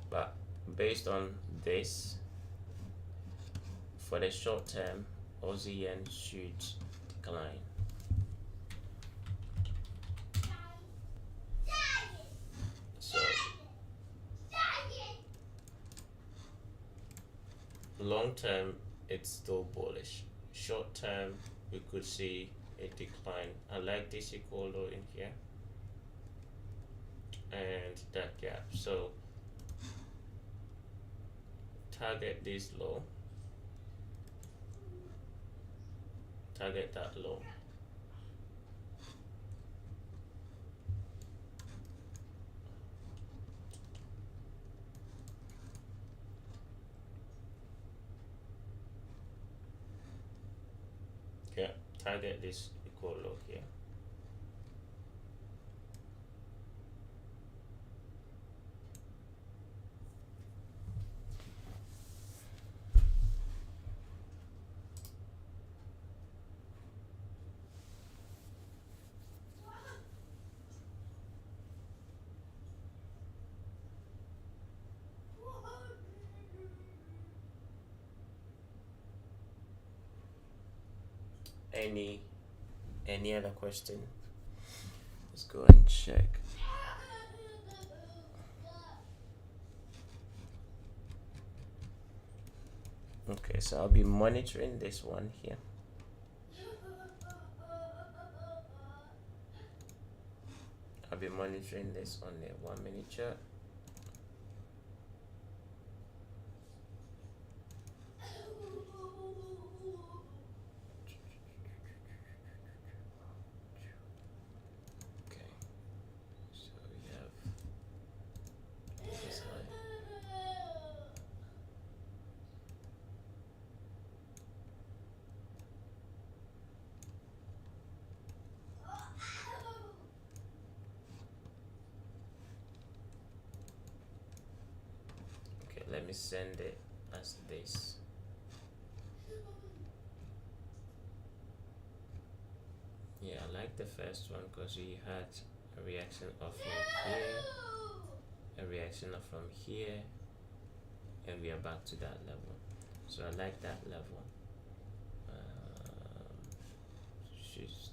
But based on this, for the short term, Aussie yen should decline. So long term, it's still bullish. Short term, we could see a decline. I like this equal low in here, and that gap. So target this low, target that low. Yeah, target this equal low here. Any other question? Let's go and check. Okay, so I'll be monitoring this one here. I'll be monitoring this on the 1 minute chart. Okay, so we have this high. Okay, let me send it as this. Yeah, I like the first one because we had a reaction off from here, a reaction off from here, and we are back to that level. So I like that level. She's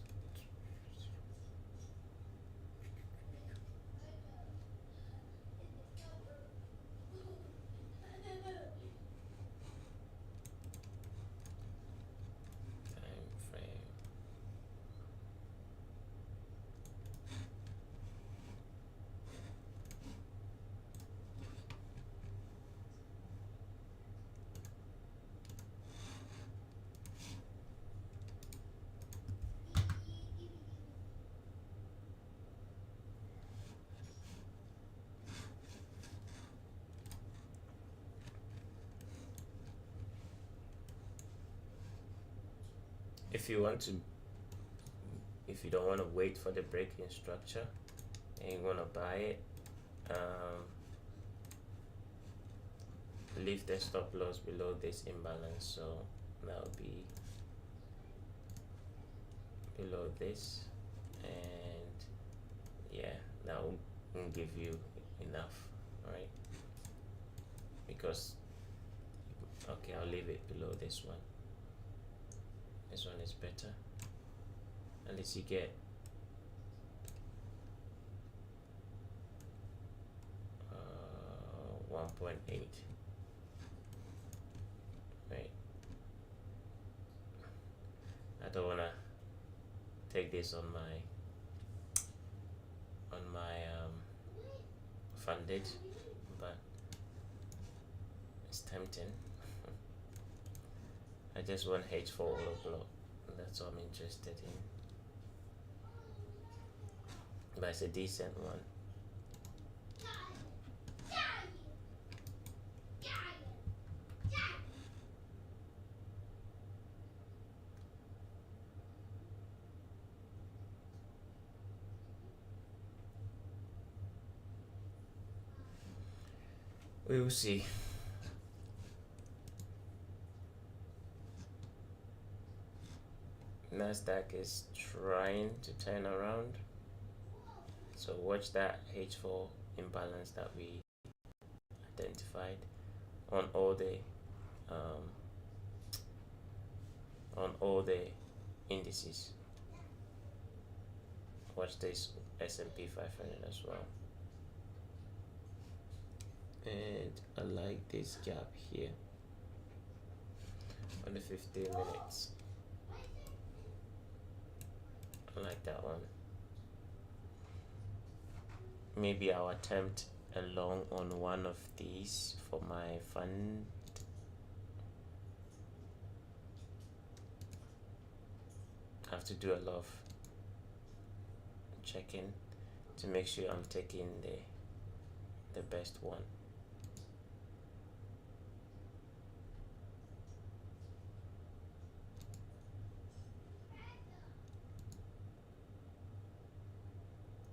time frame. If you don't want to wait for the breaking structure and you want to buy it, leave the stop loss below this imbalance, so that will be below this, and yeah, that will give you enough, right? Because okay, I'll leave it below this one. This one is better. At least you get 1.8, right? I don't wanna take this on my funded, but it's tempting. I just want H4 low block. That's what I'm interested in. But it's a decent one. We will see. Nasdaq is trying to turn around, so watch that H4 imbalance that we identified on all the indices. Watch this S&P 500 as well. And I like this gap here on the 15 minutes. I like that one. maybe I'll attempt along on one of these for my fund. I have to do a lot of checking to make sure I'm taking the best one.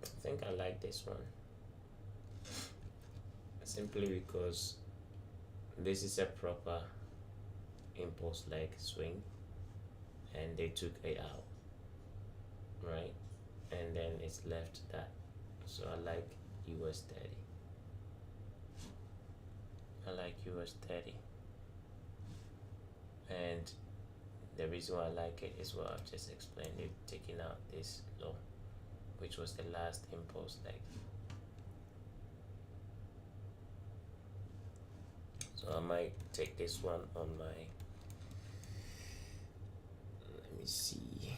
I think I like this one simply because this is a proper impulse leg swing and they took it out, right? And then it's left that. So I like US 30. I like US 30. And the reason why I like it is what I've just explained. They've taken out this low, which was the last impulse leg. So I might take this one on my, let me see.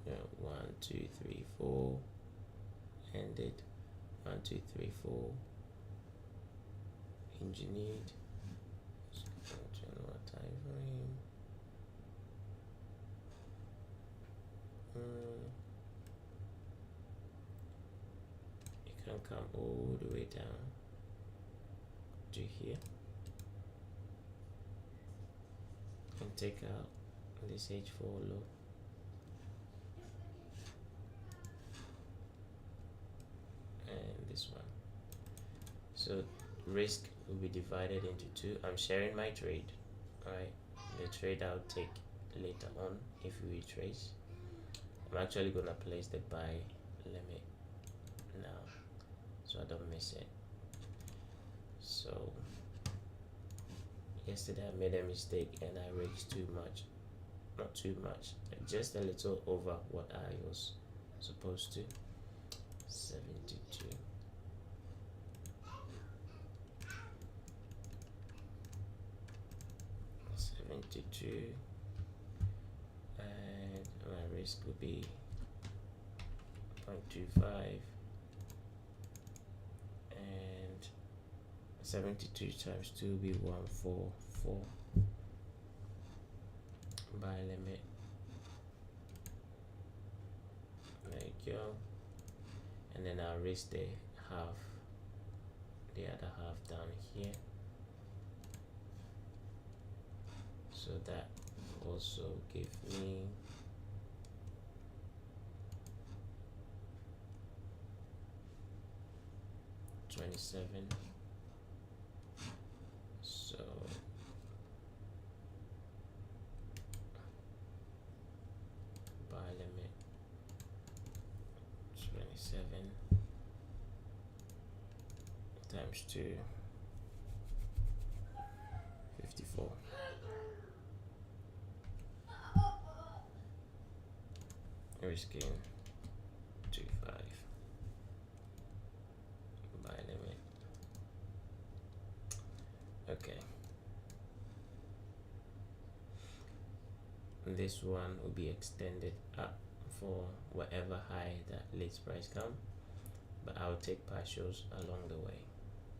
Yeah, 1, 2, 3, 4. Ended. 1, 2, 3, 4. Engineered. General time frame. You can come all the way down to here and take out this H4 low. And this one. So risk will be divided into two. I'm sharing my trade. Alright. The trade I'll take later on if we retrace. I'm actually gonna place the buy limit now so I don't miss it. So yesterday I made a mistake and I risked too much. Not too much, just a little over what I was supposed to. 72. And my risk will be 0.25 and 72 times 2 will be 144. Buy limit. There you go. And then I'll risk the half, the other half down here. So that also give me 27. So buy limit 27 times 2, 54. Risking 25. Buy limit. Okay. This one will be extended up for whatever high that late price come, but I'll take partials along the way.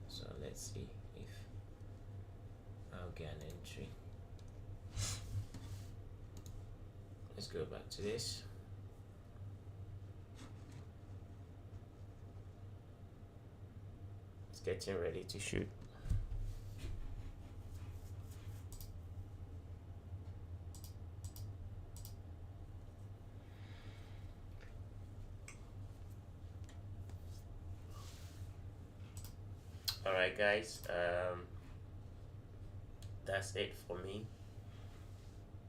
So let's see if I'll get an entry. Let's go back to this. It's getting ready to shoot. Alright guys, that's it for me.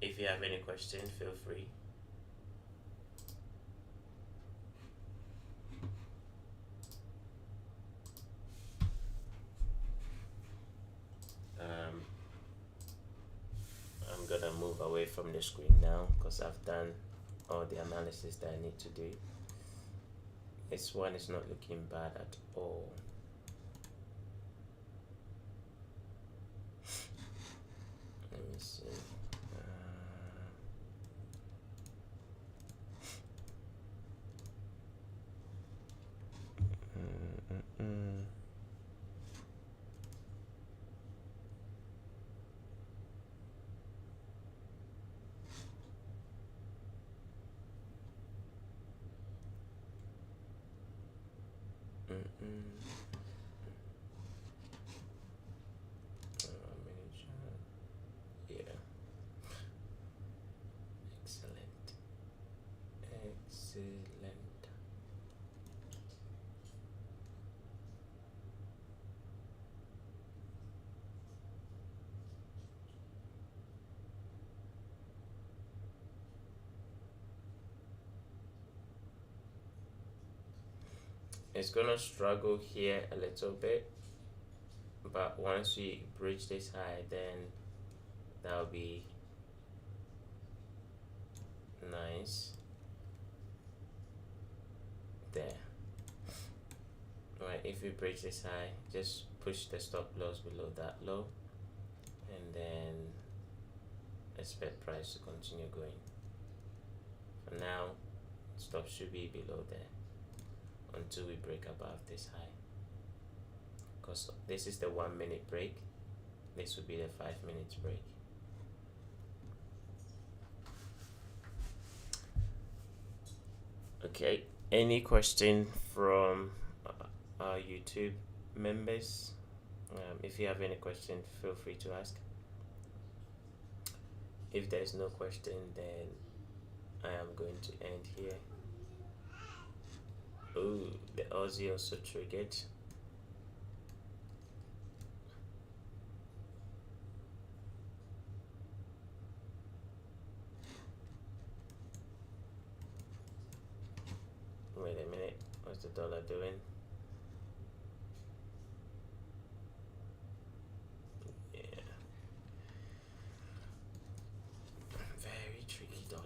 If you have any questions, feel free. I'm gonna move away from the screen now because I've done all the analysis that I need to do. This one is not looking bad at all. Let me see. Mini chart. Yeah. Excellent. Excellent. It's gonna struggle here a little bit, but once we bridge this high, then that'll be nice. There. Right, if we break this high, just push the stop loss below that low, and then expect price to continue going. For now, stop should be below there until we break above this high, because this is the 1 minute break. This would be the 5 minutes break. Okay, any question from our YouTube members? If you have any question, feel free to ask. If there's no question, then I am going to end here. Oh, the Aussie also triggered. Wait a minute, what's the dollar doing? Yeah, very tricky dollar.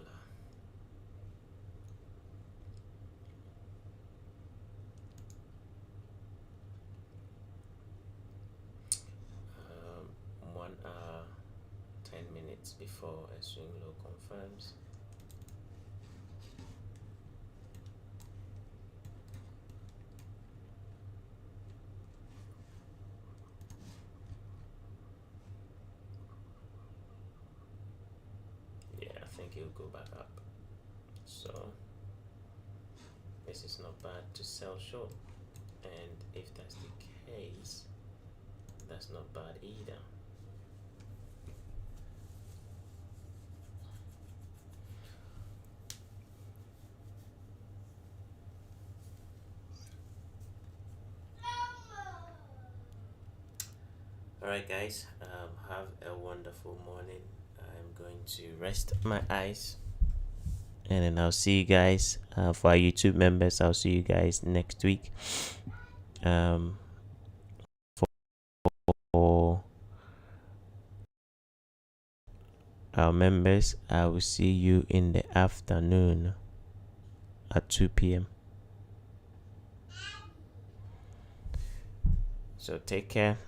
Um, 1 hour, 10 minutes before a swing low confirms. Yeah, I think it'll go back up. So this is not bad to sell short, and if that's the case, that's not bad either. Alright guys, have a wonderful morning. I'm going to rest my eyes, and then I'll see you guys. For our YouTube members, I'll see you guys next week. For our members, I will see you in the afternoon at 2 p.m. So take care.